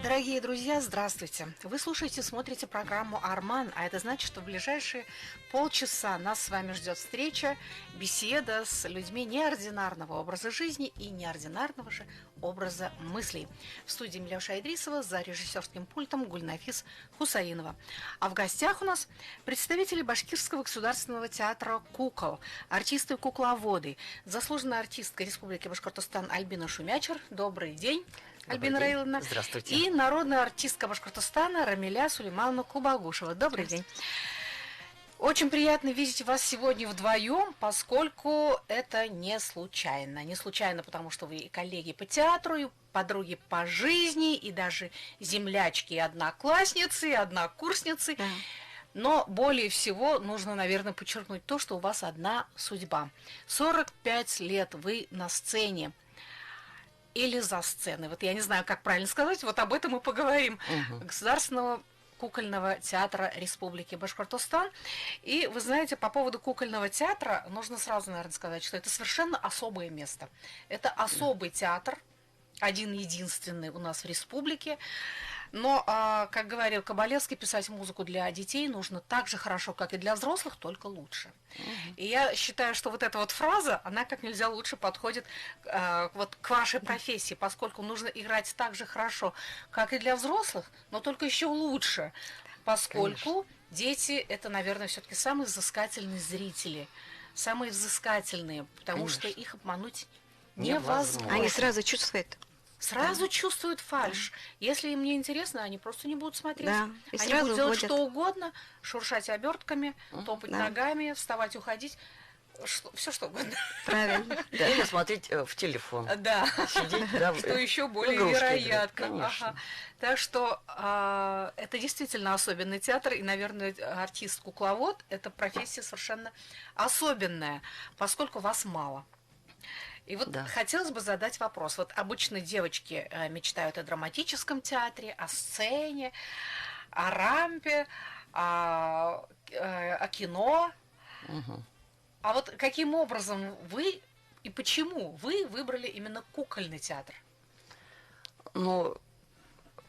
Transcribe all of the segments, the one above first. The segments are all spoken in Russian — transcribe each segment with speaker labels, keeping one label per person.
Speaker 1: Дорогие друзья, здравствуйте! Вы слушаете, смотрите программу «Арман», а это значит, что в ближайшие полчаса нас с вами ждет встреча, беседа с людьми неординарного образа жизни и неординарного же образа мыслей. В студии Миляуша Идрисова, за режиссерским пультом Гульнафис Хусаинова. А в гостях у нас представители Башкирского государственного театра «Кукол», артисты-кукловоды, заслуженная артистка Республики Башкортостан Альбина Шумячер. Добрый день, Альбина Раиловна.
Speaker 2: Здравствуйте.
Speaker 1: И народная артистка Башкортостана Рамиля Сулеймановна Кубагушева. Добрый день. Очень приятно видеть вас сегодня вдвоем, поскольку это не случайно. Не случайно, потому что вы и коллеги по театру, и подруги по жизни, и даже землячки, и одноклассницы, и однокурсницы. Да. Но более всего нужно, наверное, подчеркнуть то, что у вас одна судьба. 45 лет вы на сцене. Или за сценой. Вот я не знаю, как правильно сказать, вот об этом мы поговорим. Государственного кукольного театра Республики Башкортостан. И вы знаете, по поводу кукольного театра нужно сразу, наверное, сказать, что это совершенно особое место. Это особый театр, один-единственный у нас в республике. Но, как говорил Кабалевский, писать музыку для детей нужно так же хорошо, как и для взрослых, только лучше. И я считаю, что вот эта вот фраза, она как нельзя лучше подходит вот к вашей профессии, поскольку нужно играть так же хорошо, как и для взрослых, но только еще лучше, поскольку Конечно. Дети – это, наверное, все-таки самые взыскательные зрители, самые взыскательные, потому Конечно. Что их обмануть невозможно.
Speaker 3: Они сразу чувствуют.
Speaker 1: Сразу чувствуют фальшь. Если им не интересно, они просто не будут смотреть.
Speaker 3: Да,
Speaker 1: они будут делать что угодно, шуршать обертками, топать ногами, вставать, уходить. Все что угодно.
Speaker 3: Правильно.
Speaker 2: Или смотреть в телефон.
Speaker 1: Да.
Speaker 2: Сидеть,
Speaker 1: что еще более вероятно. Так что это действительно особенный театр. И, наверное, артист-кукловод – это профессия совершенно особенная, поскольку вас мало. И вот хотелось бы задать вопрос. Вот обычно девочки мечтают о драматическом театре, о сцене, о рампе, о кино. А вот каким образом вы и почему вы выбрали именно кукольный театр?
Speaker 2: Ну,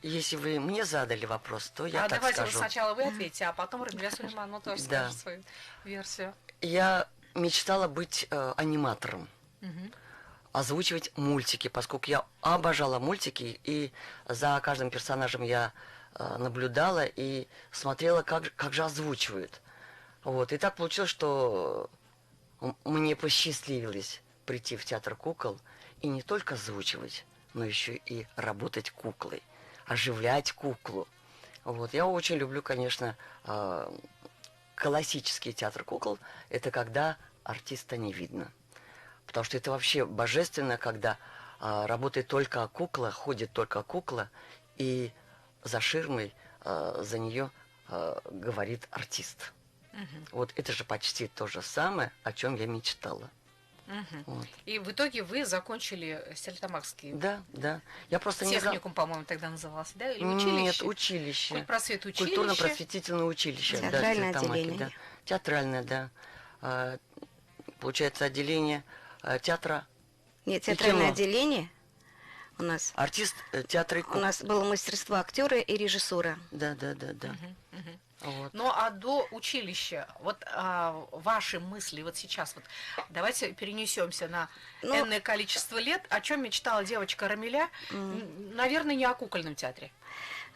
Speaker 2: если вы мне задали вопрос, то я так
Speaker 1: давайте
Speaker 2: скажу.
Speaker 1: Сначала вы ответите, а потом Рамиля Сулеймановна тоже скажет свою версию.
Speaker 2: Я мечтала быть аниматором. Озвучивать мультики, поскольку я обожала мультики, и за каждым персонажем я наблюдала и смотрела, как же озвучивают. Вот. И так получилось, что мне посчастливилось прийти в театр кукол и не только озвучивать, но еще и работать куклой, оживлять куклу. Вот. Я очень люблю, конечно, классический театр кукол. Это когда артиста не видно. Потому что это вообще божественно, когда работает только кукла, ходит только кукла, и за ширмой за нее говорит артист. Вот это же почти то же самое, о чем я мечтала.
Speaker 1: Вот. И в итоге вы закончили Стерлитамакский.
Speaker 2: Да. Я просто
Speaker 1: техникум, по-моему, тогда назывался, да? Или училище?
Speaker 2: Нет, училище.
Speaker 1: Культпросвет училище.
Speaker 2: Культурно-просветительное училище.
Speaker 3: Театральное отделение.
Speaker 2: Да. Театральное, да. Получается, отделение театра.
Speaker 3: Нет, театральное отделение у нас.
Speaker 2: Артист театра и кукол.
Speaker 3: У нас было мастерство актера и режиссура.
Speaker 2: Да. Вот.
Speaker 1: Ну, а до училища, вот ваши мысли вот сейчас, вот давайте перенесемся на энное количество лет. О чем мечтала девочка Рамиля? Наверное, не о кукольном театре.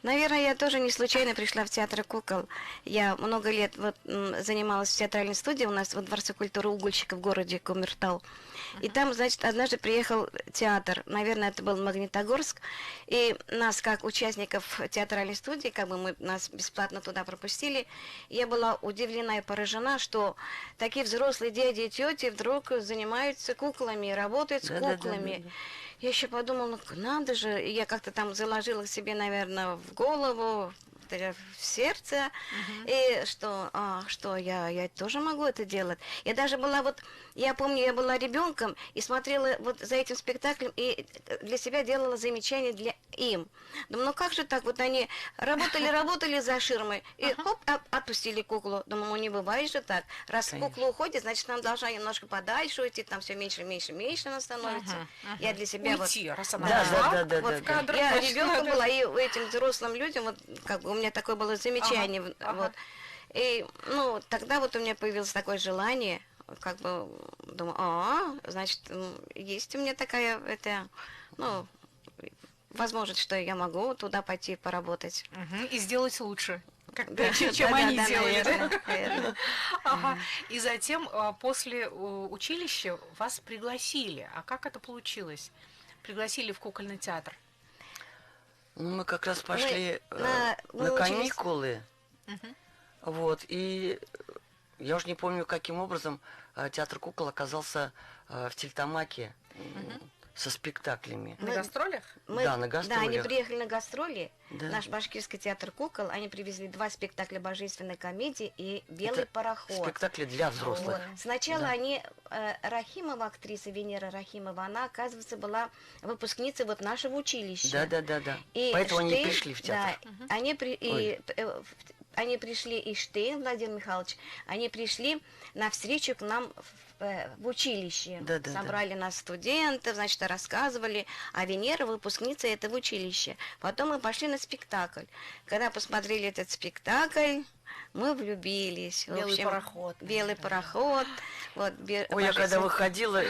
Speaker 3: Наверное, я тоже не случайно пришла в театр кукол. Я много лет занималась в театральной студии у нас во Дворце культуры «Угольщика» в городе Кумертау. И там, значит, однажды приехал театр, наверное, это был Магнитогорск, и нас, как участников театральной студии, нас бесплатно туда пропустили. Я была удивлена и поражена, что такие взрослые дяди и тети вдруг занимаются куклами, работают с куклами. Да. Я еще подумала, надо же, я как-то там заложила себе, наверное, в голову, это в сердце, и что я тоже могу это делать. Я даже была я помню, я была ребенком и смотрела вот за этим спектаклем и для себя делала замечания для им. Думаю, ну как же так, вот они работали за ширмой, и хоп, отпустили куклу. Думаю, ну не бывает же так. Раз кукла уходит, значит, нам должна немножко подальше уйти, там все меньше она становится. Я для себя
Speaker 1: Уйти, раз она
Speaker 2: Да,
Speaker 1: ушла,
Speaker 2: да,
Speaker 1: вот в кадр.
Speaker 3: я
Speaker 1: точно,
Speaker 3: ребенком
Speaker 1: да.
Speaker 3: была, и этим взрослым людям, вот как бы у меня такое было замечание, вот. И, ну, тогда вот у меня появилось такое желание, как бы, думаю, значит, есть у меня такая, ну, возможность, что я могу туда пойти поработать.
Speaker 1: И сделать лучше,
Speaker 3: Да,
Speaker 1: чем они
Speaker 3: да,
Speaker 1: делали. да?
Speaker 3: наверное.
Speaker 1: Ага. И затем после училища вас пригласили. А как это получилось? Пригласили в кукольный театр.
Speaker 2: Ну, мы как раз пошли
Speaker 3: мы
Speaker 2: на
Speaker 3: учились-
Speaker 2: каникулы. Вот, и я уже не помню, каким образом театр кукол оказался в Тельтамаке со спектаклями.
Speaker 1: На гастролях?
Speaker 2: Да, на
Speaker 3: Да, они
Speaker 2: гастролях.
Speaker 3: приехали на гастроли.
Speaker 2: Да.
Speaker 3: Наш башкирский театр кукол. Они привезли 2 спектакля божественной комедии и «Белый
Speaker 2: Это
Speaker 3: пароход».
Speaker 2: спектакли для взрослых.
Speaker 3: Вот. Сначала
Speaker 2: Да.
Speaker 3: они, Рахимова, актриса Венера Рахимова, она, оказывается, была выпускницей вот нашего училища.
Speaker 2: Да.
Speaker 3: И
Speaker 2: Поэтому они
Speaker 3: Штейн,
Speaker 2: пришли в театр.
Speaker 3: Да, они пришли, и Штейн Владимир Михайлович, они пришли навстречу к нам в училище.
Speaker 2: Да.
Speaker 3: Собрали нас студентов, значит, рассказывали, а Венера выпускница этого училища. Потом мы пошли на спектакль. Когда посмотрели этот спектакль, мы влюбились. В
Speaker 1: «Белый
Speaker 3: общем,
Speaker 1: пароход».
Speaker 3: «Белый пароход». Вот,
Speaker 2: Ой, я когда выходила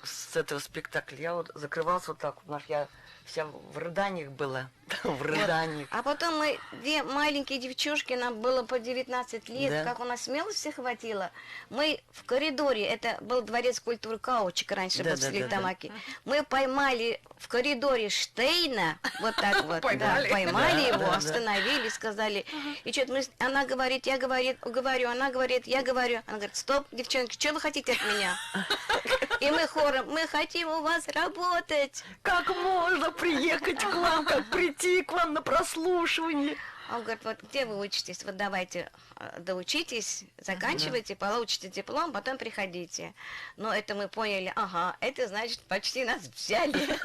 Speaker 2: с этого спектакля, я вот закрывался вот так, потому что я вся в рыданиях была. В рыданиях.
Speaker 3: А потом мы, 2 маленькие девчушки, нам было по 19 лет,
Speaker 2: Да.
Speaker 3: как у нас смелости хватило. Мы в коридоре, это был дворец культуры Каучик раньше
Speaker 2: Да,
Speaker 3: был в
Speaker 2: да, да,
Speaker 3: Стерлитамаке. Мы поймали в коридоре Штейна, вот так вот,
Speaker 1: Поймали.
Speaker 3: поймали
Speaker 2: Да,
Speaker 3: его,
Speaker 2: да, да.
Speaker 3: остановили, сказали. И что-то она говорит, я говорю, она говорит, я говорю. Она говорит, стоп, девчонки, что вы хотите от меня? И мы хором, мы хотим у вас работать.
Speaker 2: Как можно приехать к вам, как прийти к вам на прослушивание?
Speaker 3: А он говорит, вот где вы учитесь? Вот давайте доучитесь, заканчивайте, получите диплом, потом приходите. Но это мы поняли, это значит, почти нас взяли.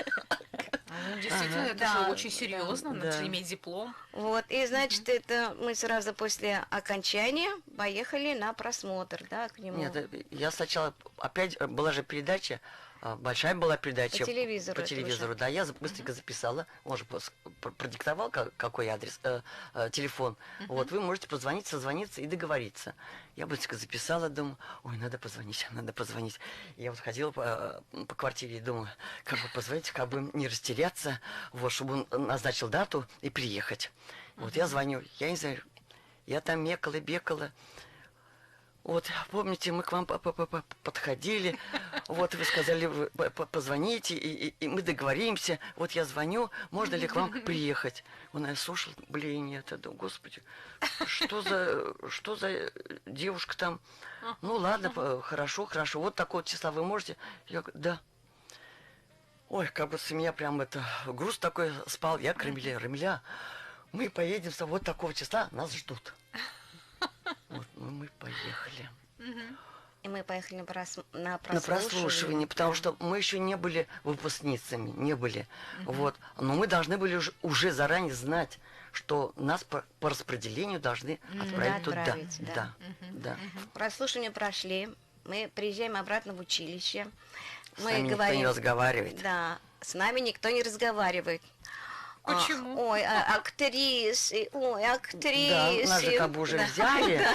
Speaker 1: Ну, действительно, это
Speaker 3: Да,
Speaker 1: же очень серьезно, надо
Speaker 2: да.
Speaker 1: же иметь диплом.
Speaker 3: Вот, и значит, это мы сразу после окончания поехали на просмотр, да, к нему.
Speaker 2: Нет, я сначала, опять была же передача, большая была передача.
Speaker 3: По телевизору
Speaker 2: По
Speaker 3: это
Speaker 2: телевизору,
Speaker 3: уже.
Speaker 2: да. Я быстренько записала, он же продиктовал, какой адрес, телефон. Вот, вы можете позвонить, созвониться и договориться. Я быстренько записала, думаю, ой, надо позвонить. Я вот ходила по квартире и думала, как бы позвонить, как бы не растеряться, вот, чтобы он назначил дату и приехать. Вот я звоню, я не знаю, я там мекала, бекала. Вот, помните, мы к вам подходили, вот, вы сказали, вы позвоните, и мы договоримся. Вот я звоню, можно ли к вам приехать? Он, я слушал, блин, нет, я думаю, господи, что за девушка там? Ну, ладно, хорошо, вот такого числа вы можете? Я говорю, да. Ой, как бы с меня прям груз такой спал. Я к Рамиля, мы поедем с вот такого числа, нас ждут. Вот, мы поехали.
Speaker 3: И мы поехали на
Speaker 2: На прослушивание, потому что мы еще не были выпускницами, не были. Вот. Но мы должны были уже заранее знать, что нас по распределению должны отправить туда.
Speaker 3: Отправить, да.
Speaker 2: Да.
Speaker 3: Прослушивание прошли, мы приезжаем обратно в училище.
Speaker 2: С нами никто не разговаривает.
Speaker 3: Да, с нами никто не разговаривает.
Speaker 1: Почему?
Speaker 3: Ой, актрисы,
Speaker 2: Да, нас же как бы уже
Speaker 3: Да.
Speaker 2: взяли.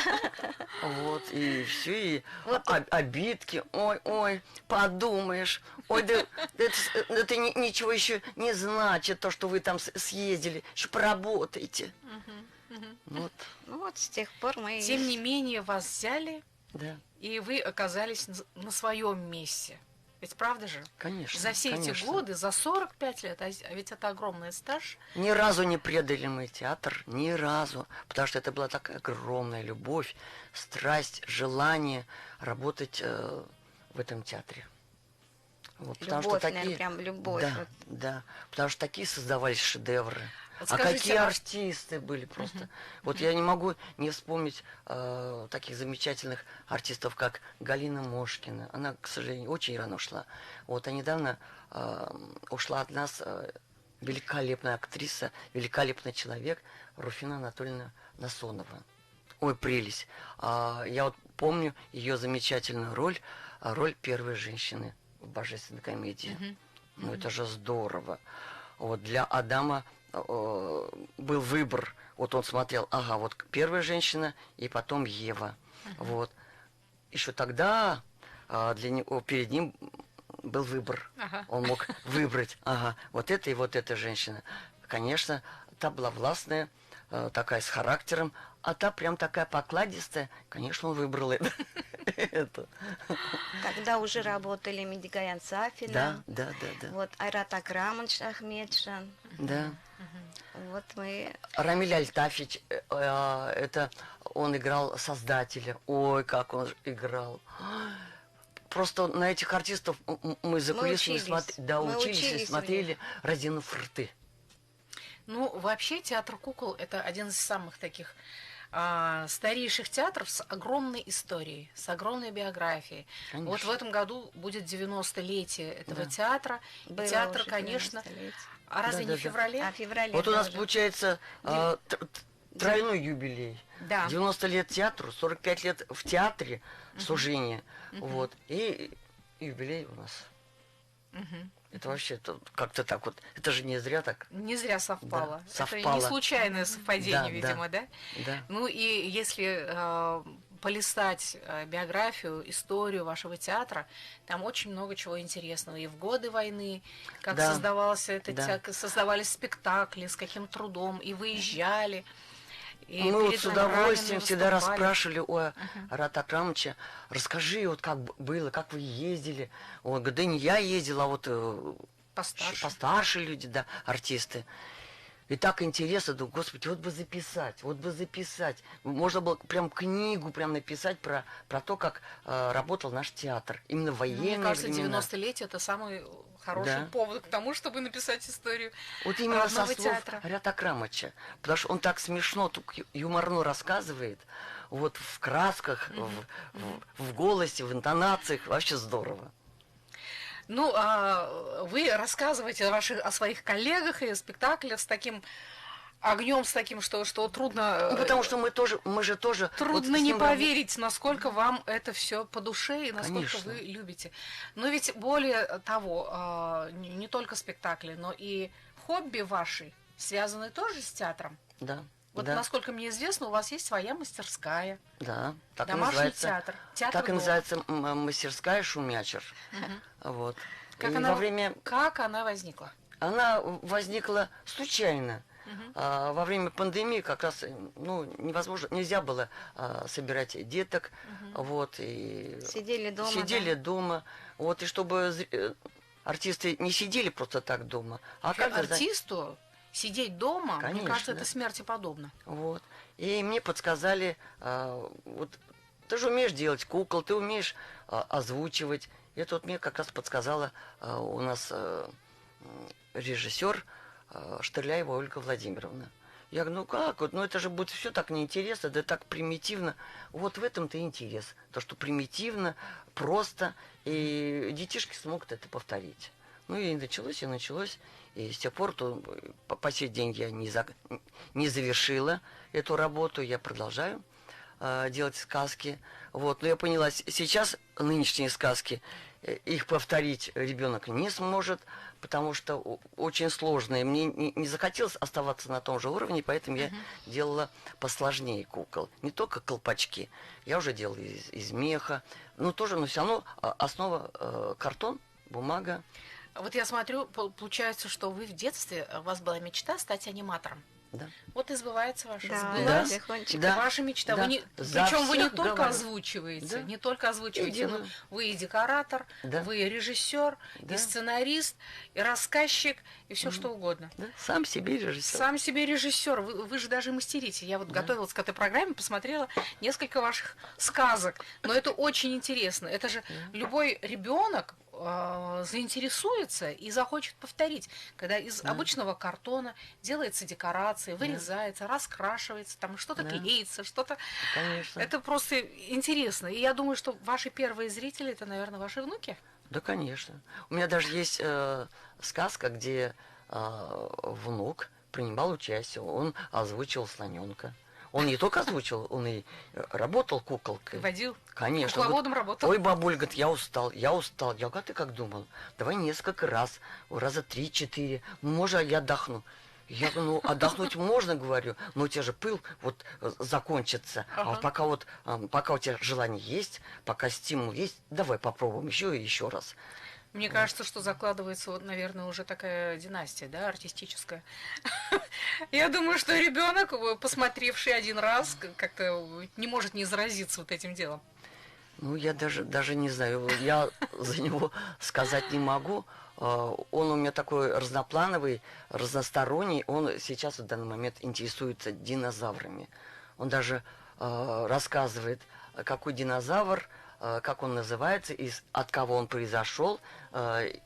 Speaker 2: Вот, и все, и
Speaker 3: Вот.
Speaker 2: обидки. Ой, подумаешь. Ой, да это ничего еще не значит, то, что вы там съездили. Еще поработаете. Вот,
Speaker 3: Ну вот с тех пор мы...
Speaker 1: Тем не менее, вас взяли,
Speaker 2: да,
Speaker 1: и вы оказались на своем месте. Ведь правда же?
Speaker 2: конечно.
Speaker 1: За все эти
Speaker 2: конечно.
Speaker 1: годы, за 45 лет, а ведь это огромный стаж.
Speaker 2: Ни разу не предали мы театр, ни разу. Потому что это была такая огромная любовь, страсть, желание работать в этом театре. Вот, потому
Speaker 3: Любовь,
Speaker 2: что
Speaker 3: наверное, прям любовь.
Speaker 2: Да,
Speaker 3: Вот.
Speaker 2: да. Потому что такие создавались шедевры. А какие артисты были просто. Вот я не могу не вспомнить таких замечательных артистов, как Галина Мошкина. Она, к сожалению, очень рано ушла. Вот, а недавно ушла от нас великолепная актриса, великолепный человек Руфина Анатольевна Насонова. Ой, прелесть. Я вот помню ее замечательную роль первой женщины в «Божественной комедии». Ну, это же здорово. Вот для Адама был выбор. Вот он смотрел, ага, вот первая женщина и потом Ева. Вот. Еще тогда для него, перед ним был выбор. Он мог выбрать, ага, вот это и вот эта женщина. Конечно, та была властная, такая с характером, а та прям такая покладистая. Конечно, он выбрал это.
Speaker 3: Когда уже работали Медигаян Сафина.
Speaker 2: Да.
Speaker 3: Вот Айрат Акрамович Ахмедшин.
Speaker 2: Да.
Speaker 3: Вот мы...
Speaker 2: Рамиль Альтафич, это он играл создателя. Ой, как он играл. Просто на этих артистов мы за кулисами учились и смотрели, разинув рты.
Speaker 1: Ну, вообще, театр кукол – это один из самых таких старейших театров с огромной историей, с огромной биографией. Конечно. Вот в этом году будет 90-летие этого театра. И театр, конечно… А разве не в феврале?
Speaker 3: А в феврале.
Speaker 2: Вот у нас получается тройной юбилей.
Speaker 1: Да.
Speaker 2: 90 лет театру, 45 лет в театре служения. Вот. И юбилей у нас. Это вообще как-то так вот. Это же не зря так.
Speaker 1: Не зря совпало.
Speaker 2: Да, совпало.
Speaker 1: Это не случайное совпадение, видимо, да?
Speaker 2: Да.
Speaker 1: Ну и если полистать биографию, историю вашего театра, там очень много чего интересного. И в годы войны, как создавался этот театр, создавались спектакли, с каким трудом, и выезжали. И
Speaker 2: мы вот с удовольствием всегда расспрашивали у Айрата Акрамовича, расскажи, вот как было, как вы ездили. Он говорит, да не я ездила, а вот постарше люди, да, артисты. И так интересно, думаю, господи, вот бы записать. Можно было прям книгу прям написать про то, как работал наш театр. Именно военные
Speaker 1: мне кажется,
Speaker 2: времена.
Speaker 1: 90-летие – это самый хороший повод к тому, чтобы написать историю
Speaker 2: вот именно со слов
Speaker 1: театра.
Speaker 2: Айрата Акрамовича. Потому что он так смешно, юморно рассказывает. Вот в красках, в голосе, в интонациях. Вообще здорово.
Speaker 1: Ну, вы рассказываете о своих коллегах и спектаклях с таким огнем, с таким, что трудно...
Speaker 2: Ну, потому что мы же тоже...
Speaker 1: Трудно не поверить, насколько вам это все по душе и насколько вы любите. Но ведь более того, не только спектакли, но и хобби ваши связаны тоже с театром.
Speaker 2: Да.
Speaker 1: Вот, насколько мне известно, у вас есть своя мастерская.
Speaker 2: Да, так
Speaker 1: домашний
Speaker 2: и называется.
Speaker 1: Театр
Speaker 2: так и называется мастерская «Шумячер». Вот.
Speaker 1: Как она возникла?
Speaker 2: Она возникла случайно. Во время пандемии как раз нельзя было собирать деток. Вот, и
Speaker 3: сидели
Speaker 2: дома. Вот, и чтобы артисты не сидели просто так дома.
Speaker 1: Артисту сидеть дома,
Speaker 2: конечно,
Speaker 1: мне кажется, это смерти подобно.
Speaker 2: Вот. И мне подсказали, вот ты же умеешь делать кукол, ты умеешь озвучивать. И это вот мне как раз подсказала у нас режиссер Штырляева Ольга Владимировна. Я говорю, ну как, вот, это же будет все так неинтересно, да так примитивно. Вот в этом-то и интерес. То, что примитивно, просто, и детишки смогут это повторить. Ну и началось. И с тех пор, по сей день я не завершила эту работу, я продолжаю делать сказки. Вот. Но я поняла, сейчас нынешние сказки, их повторить ребенок не сможет, потому что очень сложно. И мне не захотелось оставаться на том же уровне, поэтому я делала посложнее кукол. Не только колпачки, я уже делала из меха. Но все равно основа картон, бумага.
Speaker 1: Вот я смотрю, получается, что вы в детстве, у вас была мечта стать аниматором.
Speaker 2: Да.
Speaker 1: Вот и сбывается ваша ваша мечта.
Speaker 2: Да.
Speaker 1: Причем вы не только озвучиваете, но вы и декоратор,
Speaker 2: да.
Speaker 1: вы и режиссер,
Speaker 2: да.
Speaker 1: и сценарист, и рассказчик, и все что угодно.
Speaker 2: Да. Сам себе режиссер.
Speaker 1: Сам себе режиссер. Вы же даже мастерите. Я вот готовилась к этой программе, посмотрела несколько ваших сказок. Но это очень интересно. Это же любой ребенок заинтересуется и захочет повторить, когда из
Speaker 2: Да.
Speaker 1: обычного картона делается декорация, вырезается, раскрашивается, там что-то
Speaker 2: Да.
Speaker 1: клеится, что-то.
Speaker 2: Конечно.
Speaker 1: Это просто интересно. И я думаю, что ваши первые зрители, это, наверное, ваши внуки.
Speaker 2: Да, конечно. У меня даже есть сказка, где внук принимал участие. Он озвучил слоненка. Он не только озвучил, он и работал куколкой.
Speaker 1: Водил.
Speaker 2: Конечно.
Speaker 1: Кукловодом работал.
Speaker 2: Ой, бабуль, говорит, я устал, я устал. Я говорю, а ты как думал? Давай несколько раз, раза 3-4. Может, я отдохну. Я говорю, ну, отдохнуть можно, говорю, но у тебя же пыл вот закончится. А вот пока у тебя желание есть, пока стимул есть, давай попробуем еще и еще раз.
Speaker 1: Мне кажется, что закладывается, вот, наверное, уже такая династия, да, артистическая. Я думаю, что ребенок, посмотревший один раз, как-то не может не заразиться вот этим делом.
Speaker 2: Ну, я даже не знаю, я за него сказать не могу. Он у меня такой разноплановый, разносторонний. Он сейчас в данный момент интересуется динозаврами. Он даже рассказывает, какой динозавр, как он называется, от кого он произошел,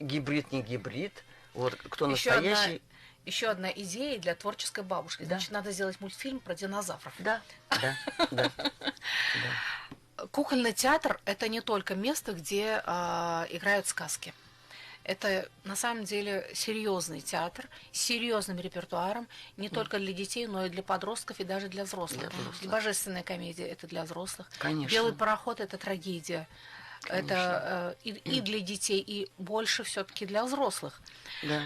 Speaker 2: гибрид, не гибрид, вот кто настоящий.
Speaker 1: Еще одна идея для творческой бабушки.
Speaker 2: Да.
Speaker 1: Значит, надо сделать мультфильм про динозавров.
Speaker 2: Да.
Speaker 1: Кукольный театр – это не только место, где играют сказки. Это на самом деле серьезный театр с серьезным репертуаром, не только для детей, но и для подростков и даже для взрослых. И божественная комедия – это для взрослых.
Speaker 2: Конечно.
Speaker 1: Белый пароход – это трагедия. Конечно. Это и для детей, и больше все-таки для взрослых.
Speaker 2: Да.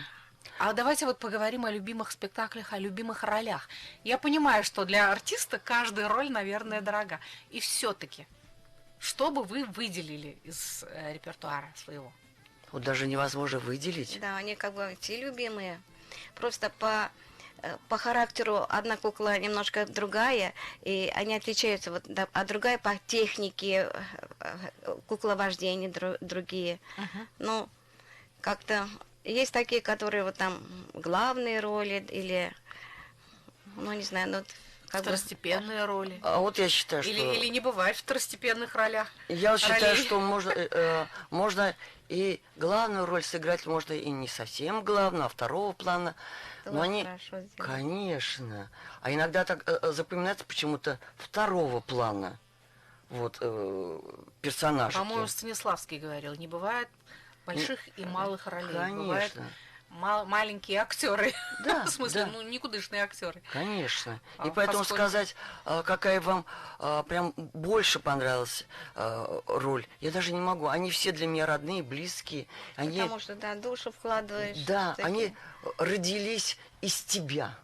Speaker 1: А давайте вот поговорим о любимых спектаклях, о любимых ролях. Я понимаю, что для артиста каждая роль, наверное, дорога. И все-таки, что бы вы выделили из репертуара своего?
Speaker 2: Вот даже невозможно выделить.
Speaker 3: Да, они как бы все любимые. Просто по характеру одна кукла немножко другая, и они отличаются, вот, да, а другая по технике, кукловождения другие. Ну, как-то есть такие, которые вот там главные роли или, ну, не знаю, ну, как
Speaker 1: второстепенные роли.
Speaker 2: А вот я считаю, что...
Speaker 1: Или не бывает второстепенных ролях.
Speaker 2: Я вот считаю, что можно и главную роль сыграть, можно и не совсем главную, а второго плана. Но они, конечно. А иногда так запоминается почему-то второго плана. Вот персонажи.
Speaker 1: По-моему, Станиславский говорил, не бывает больших и малых ролей.
Speaker 2: Конечно.
Speaker 1: Бывают маленькие актеры.
Speaker 2: Да,
Speaker 1: в смысле,
Speaker 2: да.
Speaker 1: ну, никудышные актеры.
Speaker 2: Конечно. И поэтому сказать, какая вам прям больше понравилась роль, я даже не могу. Они все для меня родные, близкие. Они,
Speaker 3: потому что, да, душу вкладываешь.
Speaker 2: Да, они родились из тебя.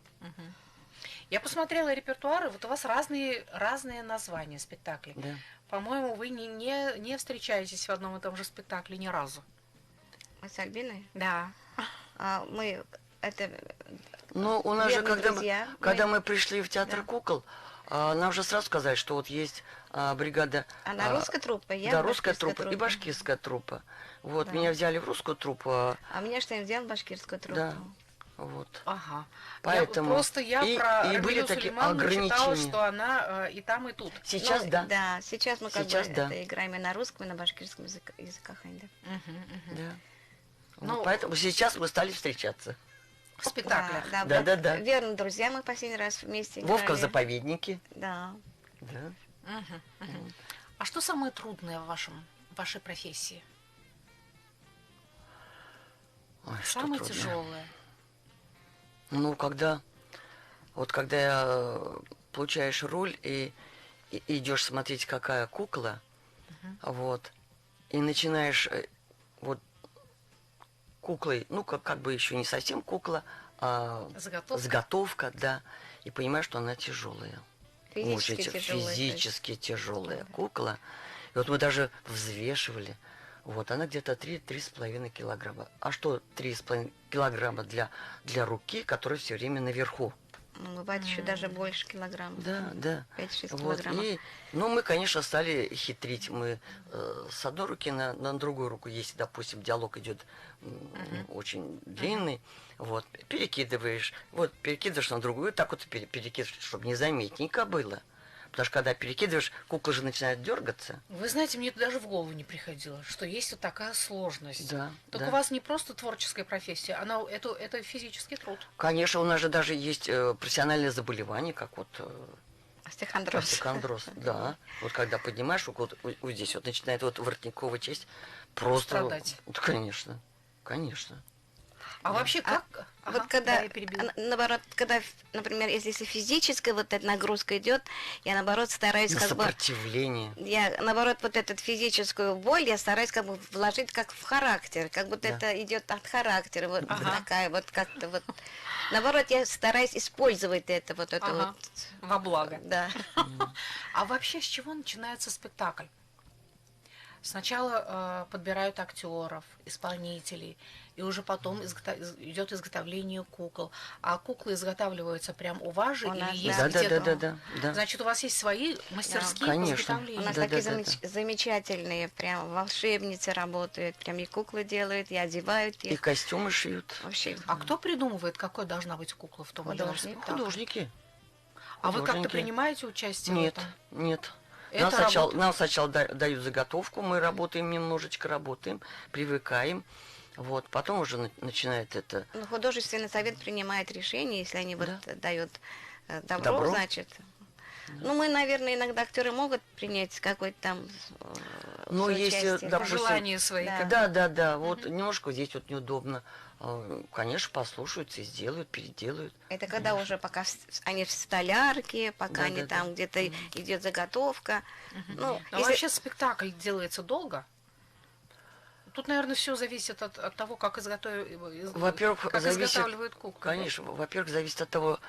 Speaker 1: Я посмотрела репертуар, и вот у вас разные названия спектаклей.
Speaker 2: Да.
Speaker 1: По-моему, вы не встречаетесь в одном и том же спектакле ни разу.
Speaker 3: Мы с Альбиной?
Speaker 1: Да.
Speaker 3: Мы, это...
Speaker 2: Ну, у нас же, когда
Speaker 3: мы
Speaker 2: мы пришли в театр кукол, нам же сразу сказали, что вот есть бригада...
Speaker 3: Она русская труппа, я
Speaker 2: Да, русская труппа и башкирская труппа. Вот, да. Меня взяли в русскую труппу. А
Speaker 3: меня что, взял в башкирскую труппу.
Speaker 2: Да, вот.
Speaker 1: Ага.
Speaker 2: Поэтому...
Speaker 1: Я про
Speaker 2: были такие
Speaker 1: ограничения. Читала, что она и там, и тут.
Speaker 2: Сейчас, да.
Speaker 3: Да, сейчас мы это играем и на русском, и на башкирском языках.
Speaker 2: Да. Ну, поэтому сейчас мы стали встречаться.
Speaker 1: В спектаклях.
Speaker 3: Да. Верно, друзья, мы последний раз вместе играли.
Speaker 2: Вовка в заповеднике.
Speaker 3: Да.
Speaker 2: Да.
Speaker 1: А что самое трудное в вашей профессии?
Speaker 2: Ой,
Speaker 1: самое тяжелое.
Speaker 2: Ну, когда получаешь роль и идешь смотреть, какая кукла, вот, и начинаешь вот куклой, ну, как бы еще не совсем кукла, а заготовка, да, и понимаешь, что она тяжелая. Физически тяжелая кукла. И вот мы даже взвешивали. Вот, она где-то 3-3,5 килограмма. А что 3,5 килограмма для руки, которая все время наверху?
Speaker 3: Ну, бывает еще даже больше килограммов.
Speaker 2: Да.
Speaker 3: 5-6 килограммов.
Speaker 2: Ну, мы, конечно, стали хитрить. Мы с одной руки на другую руку, если, допустим, диалог идет очень длинный, вот, перекидываешь на другую, так вот перекидываешь, чтобы незаметненько было. Потому что когда перекидываешь, кукла же начинает дергаться.
Speaker 1: Вы знаете, мне это даже в голову не приходило, что есть вот такая сложность.
Speaker 2: Да,
Speaker 1: Только
Speaker 2: да.
Speaker 1: у вас не просто творческая профессия, это физический труд.
Speaker 2: Конечно, у нас же даже есть профессиональные заболевания, как вот
Speaker 3: Остеохондроз.
Speaker 2: остеохондроз. Да. Вот когда поднимаешь, вот здесь вот начинает вот воротниковая часть просто...
Speaker 1: Страдать.
Speaker 2: Конечно, конечно.
Speaker 1: А вообще как...
Speaker 3: Вот
Speaker 1: Ага,
Speaker 3: когда,
Speaker 1: да, я перебила.
Speaker 3: наоборот, когда, например, если физическая вот эта нагрузка идет, я наоборот стараюсь
Speaker 2: На
Speaker 3: как бы...
Speaker 2: сопротивление.
Speaker 3: Я, наоборот, вот эту физическую боль я стараюсь как бы вложить как в характер, как будто
Speaker 2: Да.
Speaker 3: это идет от характера, вот
Speaker 1: Ага.
Speaker 3: такая вот как-то вот. Наоборот, я стараюсь использовать это вот
Speaker 1: Ага, во благо.
Speaker 3: да.
Speaker 1: А вообще с чего начинается спектакль? Сначала подбирают актеров, исполнителей, и уже потом идет изготовление кукол. А куклы изготавливаются прям у вас же
Speaker 3: У
Speaker 1: или
Speaker 3: нас,
Speaker 1: есть
Speaker 3: да.
Speaker 1: где-то?
Speaker 2: Да.
Speaker 1: Значит, у вас есть свои мастерские по
Speaker 2: Конечно.
Speaker 1: изготовлению?
Speaker 3: У нас
Speaker 2: Да,
Speaker 3: такие
Speaker 2: да, да,
Speaker 3: замечательные, прям волшебницы работают, прям и куклы делают, и одевают
Speaker 2: И
Speaker 3: их.
Speaker 2: костюмы шьют.
Speaker 3: Вообще.
Speaker 1: А кто придумывает, какой должна быть кукла в том или ином
Speaker 3: Художник.
Speaker 1: спектакле?
Speaker 2: Художники.
Speaker 1: А вы как-то
Speaker 2: Художники.
Speaker 1: принимаете участие в
Speaker 2: Нет,
Speaker 1: этом?
Speaker 2: нет.
Speaker 1: Это
Speaker 2: Нам сначала дают заготовку, мы работаем немножечко, работаем, привыкаем. Вот, потом уже начинает это...
Speaker 3: Ну, художественный совет принимает решение, если они вот
Speaker 2: Да.
Speaker 3: дают добро,
Speaker 2: Добро.
Speaker 3: значит. Ну, мы, наверное, иногда актеры могут принять какой-то там
Speaker 2: Ну, если,
Speaker 3: соучастие.
Speaker 2: допустим,
Speaker 1: Пожелания свои.
Speaker 3: Да.
Speaker 2: Да. Вот немножко здесь вот неудобно. Конечно, послушаются и сделают, переделают.
Speaker 3: Это когда уже пока они в столярке, пока
Speaker 2: Да,
Speaker 3: они
Speaker 2: да,
Speaker 3: там
Speaker 2: да.
Speaker 3: где-то идет заготовка. Ну,
Speaker 1: А
Speaker 3: если-
Speaker 1: вообще спектакль делается долго? Тут, наверное, все зависит от того, как
Speaker 2: Во-первых,
Speaker 1: как
Speaker 2: зависит...
Speaker 1: изготавливают куклы.
Speaker 2: Конечно, во-первых, зависит от того,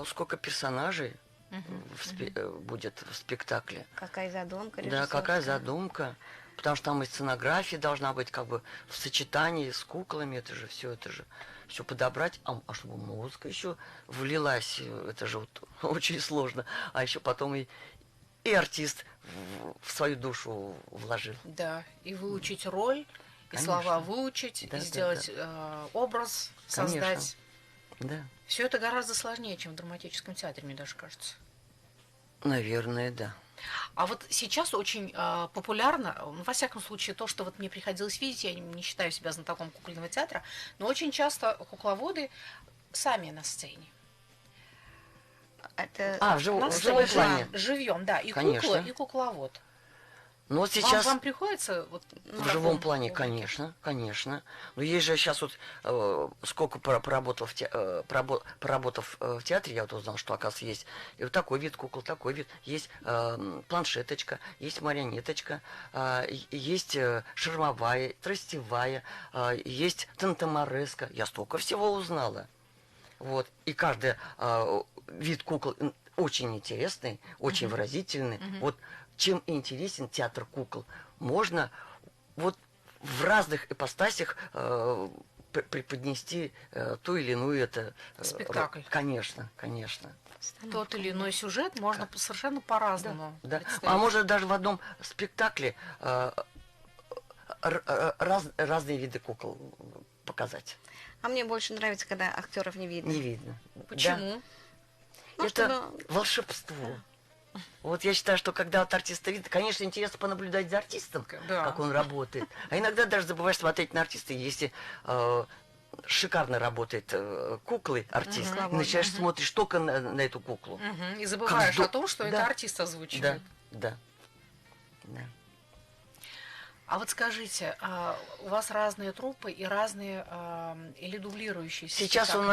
Speaker 2: сколько персонажей будет в спектакле.
Speaker 3: какая задумка
Speaker 2: Да, какая
Speaker 3: режиссерская.
Speaker 2: задумка. Потому что там и сценография должна быть как бы в сочетании с куклами, это же все подобрать. А чтобы музыка еще влилась, это же вот очень сложно. А еще потом и артист в свою душу вложил.
Speaker 1: Да, и выучить роль, и
Speaker 2: Конечно.
Speaker 1: слова выучить,
Speaker 2: Да,
Speaker 1: и
Speaker 2: да,
Speaker 1: сделать образ,
Speaker 2: Конечно.
Speaker 1: создать.
Speaker 2: Да,
Speaker 1: Все это гораздо сложнее, чем в драматическом театре, мне даже кажется.
Speaker 2: наверное, да.
Speaker 1: А вот сейчас очень популярно, ну, во всяком случае, то, что вот мне приходилось видеть, я не считаю себя знатоком кукольного театра, но очень часто кукловоды сами на сцене.
Speaker 3: Это
Speaker 2: А, в
Speaker 1: На
Speaker 2: живом
Speaker 1: сцене,
Speaker 2: плане.
Speaker 1: живьем, да, и
Speaker 2: Конечно.
Speaker 1: кукла, и кукловод.
Speaker 2: Но вот сейчас...
Speaker 1: Вам приходится вот
Speaker 2: В живом плане, конечно, конечно. Но есть же сейчас вот сколько поработав в театре, я вот узнал, что, оказывается, есть и вот такой вид кукол, такой вид. Есть планшеточка, есть марионеточка, есть шармовая, тростевая, есть тантамареска. Я столько всего узнала. Вот. И каждый вид кукол очень интересный, очень выразительный. Вот чем интересен театр кукол, можно вот в разных ипостасях преподнести ту или иную это...
Speaker 1: Спектакль.
Speaker 2: Конечно, конечно.
Speaker 1: тот или иной сюжет можно совершенно по-разному
Speaker 2: Да.
Speaker 1: представить.
Speaker 2: А может даже в одном спектакле разные виды кукол показать.
Speaker 3: А мне больше нравится, когда актеров не видно.
Speaker 2: Не видно.
Speaker 1: Почему?
Speaker 3: Ну,
Speaker 2: Это
Speaker 3: чтобы-
Speaker 2: волшебство. Вот я считаю, что когда от артиста видно, конечно, интересно понаблюдать за артистом,
Speaker 1: Да.
Speaker 2: как он работает. А иногда даже забываешь смотреть на артиста, если шикарно работает куклы артист, и начинаешь смотришь только на эту куклу.
Speaker 1: Мгм. И забываешь
Speaker 2: Как
Speaker 1: о том, что
Speaker 2: да.
Speaker 1: это артист озвучивает.
Speaker 2: Да.
Speaker 1: А вот скажите, у вас разные труппы и разные или дублирующиеся
Speaker 2: Сейчас у
Speaker 1: спектакли?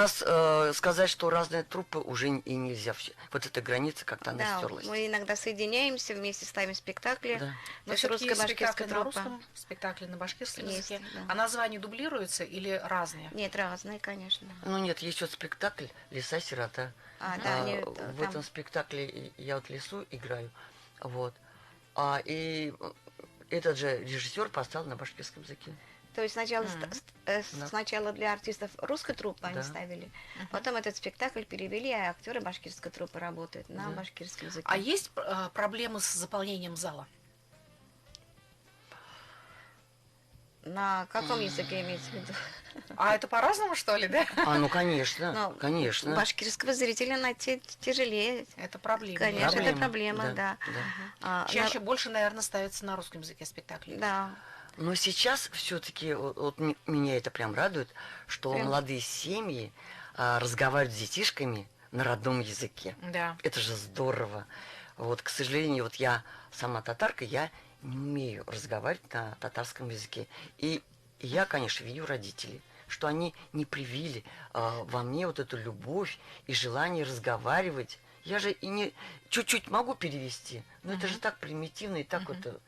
Speaker 2: нас сказать, что разные труппы уже и нельзя. Вот эта граница как-то она
Speaker 3: Да,
Speaker 2: стерлась.
Speaker 3: мы иногда соединяемся, вместе ставим спектакли.
Speaker 2: Да.
Speaker 1: Но
Speaker 3: То есть
Speaker 1: все-таки есть спектакли
Speaker 3: русско-башкирская
Speaker 1: на
Speaker 3: труппа.
Speaker 1: русском, спектакли на башкирском
Speaker 3: Есть,
Speaker 1: языке.
Speaker 3: да.
Speaker 1: А названия дублируются или разные?
Speaker 3: Нет, разные, конечно.
Speaker 2: Ну нет, есть вот спектакль «Лиса-сирота».
Speaker 3: Да, они
Speaker 2: В
Speaker 3: там-
Speaker 2: этом спектакле я вот лису играю. Вот. И этот же режиссер поставил на башкирском языке.
Speaker 3: То есть сначала,
Speaker 2: Да.
Speaker 3: сначала для артистов русской труппы они
Speaker 2: Да.
Speaker 3: ставили, потом этот спектакль перевели, а актеры башкирской труппы работают на башкирском языке.
Speaker 1: А есть проблемы с заполнением зала?
Speaker 3: На каком языке имеется в виду?
Speaker 1: А это по-разному, что ли, да?
Speaker 2: Ну, конечно,
Speaker 3: Ну,
Speaker 2: конечно.
Speaker 3: Башкирского зрителя найти тяжелее.
Speaker 1: Это проблема.
Speaker 3: Конечно, это проблема, да.
Speaker 1: Чаще больше, наверное, ставится на русском языке спектакли.
Speaker 3: Да.
Speaker 2: Но сейчас все-таки меня это прям радует, что молодые семьи разговаривают с детишками на родном языке.
Speaker 1: Да.
Speaker 2: Это же здорово. Вот, к сожалению, вот я сама татарка, я не умею разговаривать на татарском языке. И я, конечно, виню родителей, что они не привили во мне вот эту любовь и желание разговаривать. Я же и не чуть-чуть могу перевести, но это же так примитивно и так вот.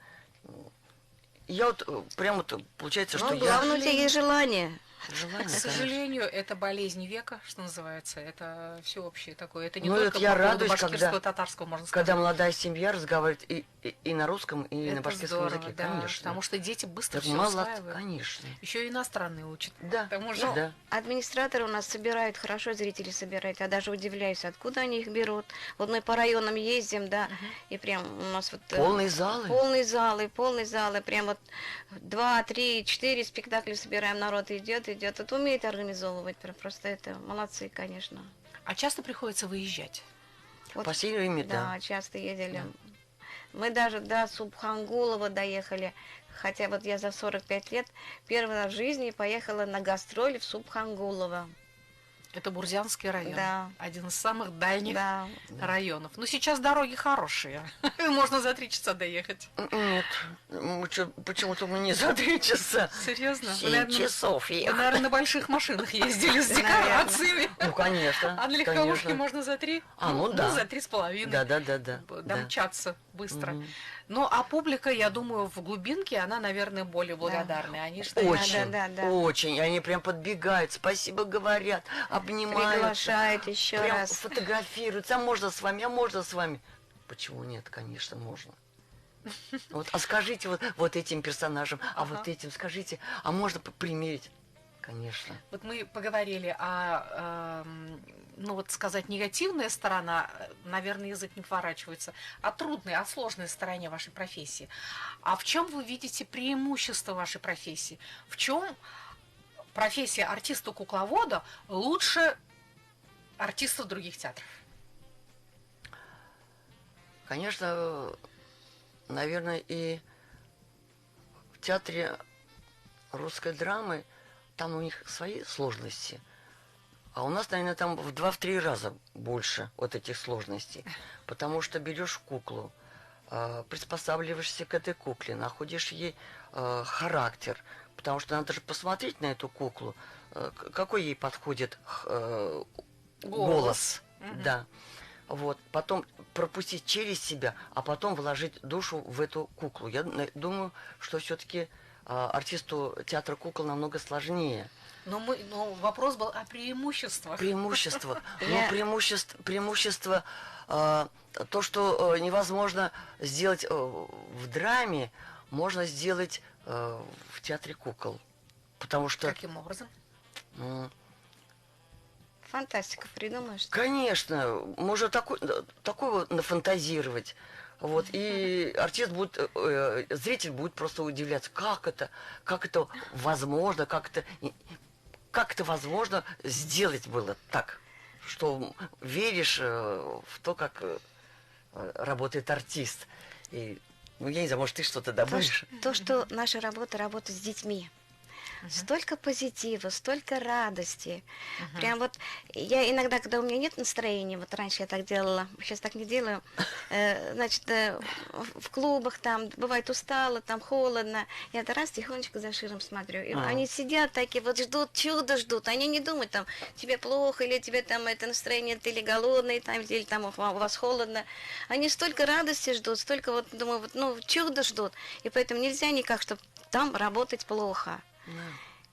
Speaker 2: Я вот прям вот получается, что
Speaker 3: главное, у тебя есть желание.
Speaker 2: Желание,
Speaker 1: К сожалению, это болезнь века, что называется. Это всеобщее такое. Это не
Speaker 2: Ну,
Speaker 1: только
Speaker 2: это я
Speaker 1: по поводу
Speaker 2: радуюсь,
Speaker 1: башкирского, татарского, можно сказать.
Speaker 2: когда молодая семья разговаривает и на русском, и
Speaker 1: это
Speaker 2: на башкирском
Speaker 1: здорово,
Speaker 2: языке,
Speaker 1: да,
Speaker 2: конечно.
Speaker 1: потому что дети быстро
Speaker 2: Это
Speaker 1: все усваивают.
Speaker 2: конечно.
Speaker 1: Еще и иностранные учат.
Speaker 2: Да,
Speaker 1: К тому же.
Speaker 2: да.
Speaker 3: Администраторы у нас собирают, хорошо зрители собирают. Я даже удивляюсь, откуда они их берут. Вот мы по районам ездим, да, и прям у нас вот...
Speaker 2: Полные залы.
Speaker 3: Полные залы. Прям вот 2, 3, 4 спектакля собираем, народ идет. Вот умеет организовывать. Прям просто это молодцы, конечно.
Speaker 1: А часто приходится выезжать?
Speaker 2: В последнее время, да.
Speaker 3: Да, часто ездили. Мы даже до Субхангулова доехали. Хотя вот я за 45 лет первый раз в жизни поехала на гастроли в Субхангулово.
Speaker 1: Это Бурзянский район.
Speaker 3: Да.
Speaker 1: Один из самых дальних
Speaker 3: Да.
Speaker 1: районов. Но сейчас дороги хорошие. Можно за 3 часа доехать.
Speaker 2: Нет, почему-то мы не за 3 часа.
Speaker 1: Серьезно?
Speaker 2: 7 часов
Speaker 1: Вы,
Speaker 2: ехали.
Speaker 1: наверное, на больших машинах ездили с декорациями.
Speaker 2: Ну, конечно.
Speaker 1: А на легковушке
Speaker 2: конечно.
Speaker 1: можно за 3?
Speaker 2: Ну да.
Speaker 1: За 3,5.
Speaker 2: Да.
Speaker 1: Домчаться быстро. Ну, а публика, я думаю, в глубинке, она, наверное, более благодарная. Они что
Speaker 2: Очень,
Speaker 3: Да.
Speaker 2: очень. Они прям подбегают, спасибо говорят, обнимают.
Speaker 3: Приглашают еще
Speaker 2: прям
Speaker 3: раз.
Speaker 2: фотографируются. А можно с вами, а можно с вами? Почему нет? Конечно, можно. Вот, а скажите вот этим персонажам, а вот этим скажите, а можно примерить? Конечно.
Speaker 1: Вот мы поговорили о, ну вот сказать, негативная сторона, наверное, язык не поворачивается, о трудной, о сложной стороне вашей профессии. А в чем вы видите преимущество вашей профессии? В чем профессия артиста-кукловода лучше артистов других театров?
Speaker 2: Конечно, наверное, и в театре русской драмы там у них свои сложности. А у нас, наверное, там в 2-3 раза больше вот этих сложностей. Потому что берешь куклу, приспосабливаешься к этой кукле, находишь ей характер. Потому что надо же посмотреть на эту куклу, какой ей подходит голос. Да. Вот. Потом пропустить через себя, а потом вложить душу в эту куклу. Я думаю, что все-таки артисту театра кукол намного сложнее.
Speaker 1: Но вопрос был о преимуществах.
Speaker 2: Преимущество. Ну, преимущество то, что невозможно сделать в драме, можно сделать в театре кукол. Потому что...
Speaker 1: Каким образом?
Speaker 3: Фантастика придумаешь.
Speaker 2: Конечно, можно такое нафантазировать. Вот, и артист будет, зритель будет просто удивляться, как это возможно, как это возможно сделать было так, что веришь в то, как работает артист. И, ну, я не знаю, может, ты что-то добавишь?
Speaker 3: То, что наша работа с детьми. Столько позитива, столько радости. Прям вот я иногда, когда у меня нет настроения, вот раньше я так делала, сейчас так не делаю, значит, в клубах там бывает устало, там холодно, я раз тихонечко за ширмой смотрю, и они сидят такие, вот ждут, чудо ждут, они не думают, там, тебе плохо, или тебе там это настроение, ты или голодный, там, или там у вас холодно. Они столько радости ждут, столько вот, думаю, вот, ну, чудо ждут, и поэтому нельзя никак, чтобы там работать плохо.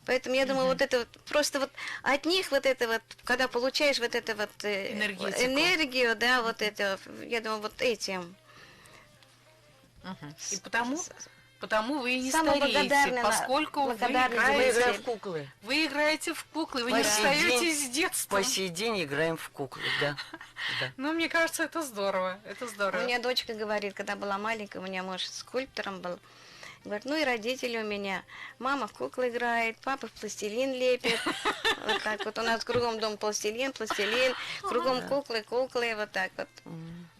Speaker 3: Поэтому я думаю, вот это вот, просто вот от них вот это вот, когда получаешь вот это вот энергию, да, вот это, я думаю, вот этим.
Speaker 1: И потому вы и не
Speaker 3: Самое
Speaker 1: стареете,
Speaker 3: благодарное,
Speaker 1: поскольку вы
Speaker 3: благодарность
Speaker 1: играете
Speaker 2: в куклы.
Speaker 1: Вы играете в куклы, вы
Speaker 2: По
Speaker 1: не
Speaker 2: сей
Speaker 1: расстаетесь
Speaker 2: день-
Speaker 1: с детством.
Speaker 2: По сей день играем в куклы, да.
Speaker 1: Ну, мне кажется, это здорово, это
Speaker 3: У
Speaker 1: здорово.
Speaker 3: меня дочка говорит, когда была маленькая, у меня муж скульптором был, Говорит, ну и родители у меня. Мама в куклы играет, папа в пластилин лепит. Вот так вот. У нас кругом дом пластилин, кругом куклы, вот так вот.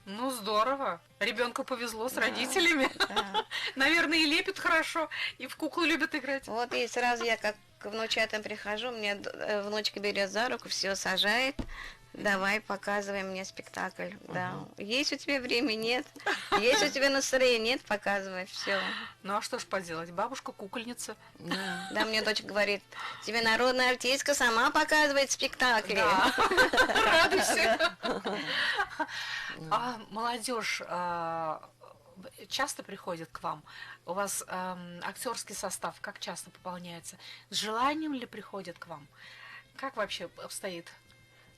Speaker 1: Ну, здорово. Ребенку повезло с родителями.
Speaker 3: Да.
Speaker 1: Наверное, и лепит хорошо, и в куклы любят играть.
Speaker 3: Вот и сразу я как к внучатам прихожу, мне внучка берет за руку, все сажает. Давай, показывай мне спектакль. Да. Есть у тебя время? Нет. Есть у тебя настроение? Нет, показывай, все.
Speaker 1: Ну, а что ж поделать? Бабушка кукольница.
Speaker 3: Да, мне дочка говорит, тебе народная артистка сама показывает спектакли.
Speaker 1: Радуйся. А молодежь часто приходит к вам? У вас актерский состав как часто пополняется? С желанием ли приходят к вам? Как вообще обстоит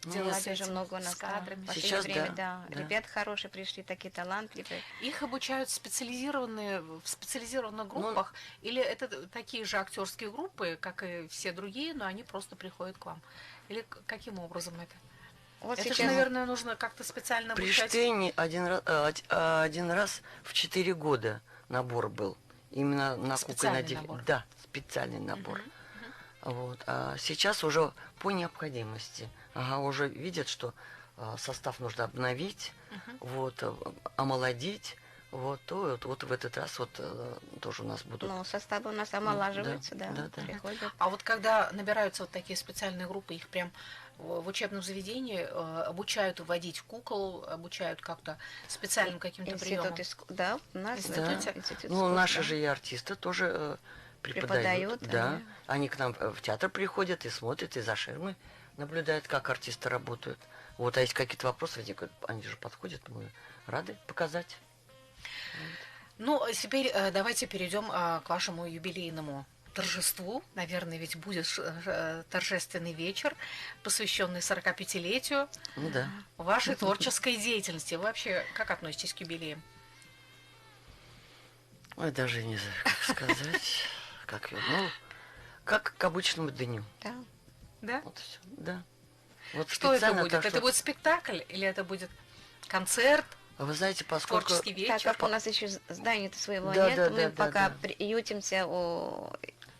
Speaker 1: дело с
Speaker 3: Молодежи
Speaker 1: этим,
Speaker 3: много у
Speaker 1: с
Speaker 3: нас,
Speaker 1: кадрами?
Speaker 3: в последнее
Speaker 2: Сейчас
Speaker 3: время,
Speaker 2: да.
Speaker 3: Ребят хорошие пришли, такие талантливые.
Speaker 1: Их обучают в специализированных группах, или это такие же актерские группы, как и все другие, но они просто приходят к вам? Или каким образом это?
Speaker 3: Вот
Speaker 1: Это
Speaker 3: сейчас
Speaker 1: же, наверное, нужно как-то специально
Speaker 2: При
Speaker 1: обучать.
Speaker 2: Штейне один раз в 4 года набор был. Именно на
Speaker 1: Специальный
Speaker 2: кукольное
Speaker 1: набор.
Speaker 2: Да, специальный набор. Вот. А сейчас уже по необходимости. Уже видят, что состав нужно обновить, вот, омолодить. Вот, то вот в этот раз вот тоже у нас будут.
Speaker 3: ну, составы у нас омолаживаются, да,
Speaker 2: да.
Speaker 3: приходят.
Speaker 1: А вот когда набираются вот такие специальные группы, их прям в учебном заведении обучают вводить кукол, обучают как-то специальным каким-то приемам.
Speaker 3: Да, у нас
Speaker 1: Да.
Speaker 3: институт
Speaker 2: Ну,
Speaker 3: искусств,
Speaker 2: наши
Speaker 3: да.
Speaker 2: же и артисты тоже
Speaker 3: Преподают,
Speaker 2: Да.
Speaker 3: ага.
Speaker 2: Они к нам в театр приходят и смотрят, и за ширмой наблюдают, как артисты работают. Вот, а если какие-то вопросы возникают, они же подходят, мы рады показать.
Speaker 1: Ну, а теперь давайте перейдем к вашему юбилейному торжеству. Наверное, ведь будет торжественный вечер, посвященный 45-летию
Speaker 2: Ну да.
Speaker 1: вашей творческой деятельности. Вы вообще как относитесь к юбилеям?
Speaker 2: Ой, даже не знаю, как сказать. Как к обычному дню.
Speaker 3: Да.
Speaker 1: Да?
Speaker 2: Вот всё, да. Вот
Speaker 1: Что это
Speaker 2: специально
Speaker 1: будет?
Speaker 2: так,
Speaker 1: Это
Speaker 2: что-
Speaker 1: будет спектакль или это будет концерт,
Speaker 2: Вы знаете, поскольку...
Speaker 1: творческий
Speaker 3: Так
Speaker 1: вечер?
Speaker 3: как у нас еще здания-то своего
Speaker 2: Да,
Speaker 3: нет,
Speaker 2: да,
Speaker 3: мы
Speaker 2: да,
Speaker 3: пока
Speaker 2: да.
Speaker 3: приютимся у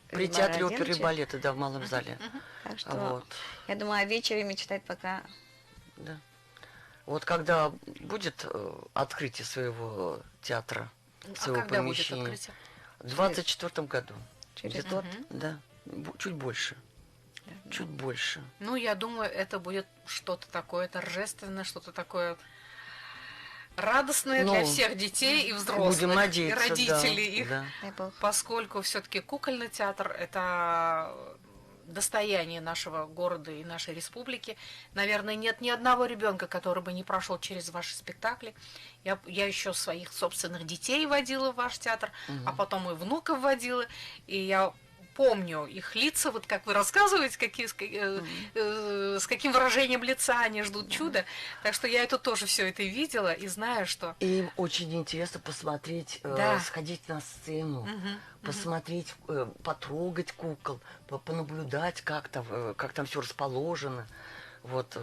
Speaker 2: При
Speaker 3: Ильмара
Speaker 2: театре оперы и
Speaker 3: Родионовича.
Speaker 2: балета, да, в малом зале.
Speaker 3: Так что
Speaker 2: Вот,
Speaker 3: я думаю, о вечере мечтать пока.
Speaker 2: да. Вот когда будет открытие своего театра,
Speaker 1: А
Speaker 2: своего
Speaker 1: когда будет
Speaker 2: помещения?
Speaker 1: открытие?
Speaker 2: В 24 году.
Speaker 3: Через
Speaker 2: Где-то,
Speaker 3: год.
Speaker 2: Да, чуть больше. Чуть больше.
Speaker 1: Ну, я думаю, это будет что-то такое торжественное, что-то такое радостное для
Speaker 2: Ну,
Speaker 1: всех детей и взрослых,
Speaker 2: Будем надеяться,
Speaker 1: и родителей
Speaker 2: да,
Speaker 1: их.
Speaker 2: да.
Speaker 3: Дай бог.
Speaker 1: Поскольку все-таки кукольный театр – это достояние нашего города и нашей республики. Наверное, нет ни одного ребенка, который бы не прошел через ваши спектакли. Я еще своих собственных детей водила в ваш театр, а потом и внуков водила. И я помню их лица, вот как вы рассказываете, с каким выражением лица они ждут чуда. Так что я это тоже все это видела и знаю, что...
Speaker 2: И им очень интересно посмотреть,
Speaker 1: Да.
Speaker 2: сходить на сцену, посмотреть, потрогать кукол, понаблюдать, как там все расположено. Вот,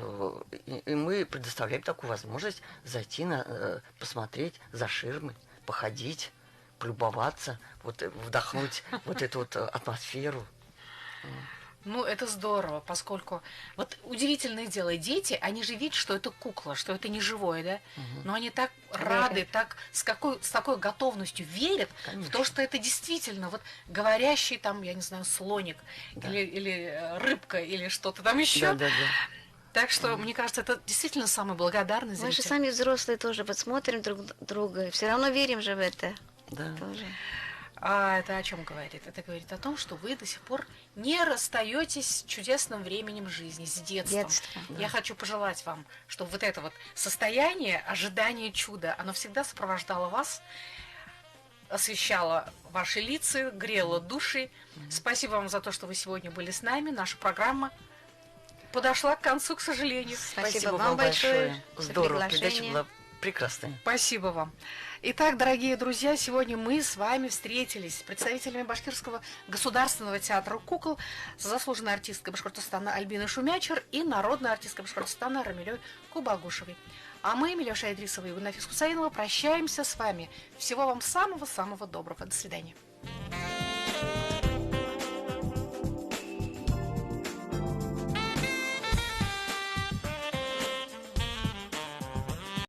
Speaker 2: и мы предоставляем такую возможность зайти, посмотреть за ширмой, походить, полюбоваться, вот, вдохнуть вот эту вот атмосферу.
Speaker 1: Ну, это здорово, поскольку... Вот удивительное дело, дети, они же видят, что это кукла, что это не живое, да? Но они так рады, так с такой готовностью верят в
Speaker 2: Конечно.
Speaker 1: то, что это действительно вот говорящий там, я не знаю, слоник
Speaker 2: Да.
Speaker 1: или рыбка или что-то там еще.
Speaker 2: Да.
Speaker 1: Так что, мне кажется, это действительно самый благодарный
Speaker 3: Мы же
Speaker 1: зритель.
Speaker 3: сами взрослые тоже вот смотрим друг друга, все равно верим же в это
Speaker 2: Да.
Speaker 3: тоже.
Speaker 1: А это о чем говорит? Это говорит о том, что вы до сих пор не расстаетесь с чудесным временем жизни, с детством.
Speaker 3: Детство,
Speaker 1: Я хочу пожелать вам, чтобы вот это вот состояние ожидания чуда, оно всегда сопровождало вас, освещало ваши лица, грело души. Спасибо вам за то, что вы сегодня были с нами. Наша программа подошла к концу, к сожалению.
Speaker 3: Спасибо вам большое за
Speaker 2: Здорово, передача
Speaker 3: приглашение.
Speaker 2: была прекрасная.
Speaker 1: Спасибо вам. Итак, дорогие друзья, сегодня мы с вами встретились с представителями Башкирского государственного театра кукол, с заслуженной артисткой Башкортостана Альбиной Шумячер и народной артисткой Башкортостана Рамилей Кубагушевой. А мы, Милеша Идрисова и Гунафис Хусаинова, прощаемся с вами. Всего вам самого-самого доброго. До свидания.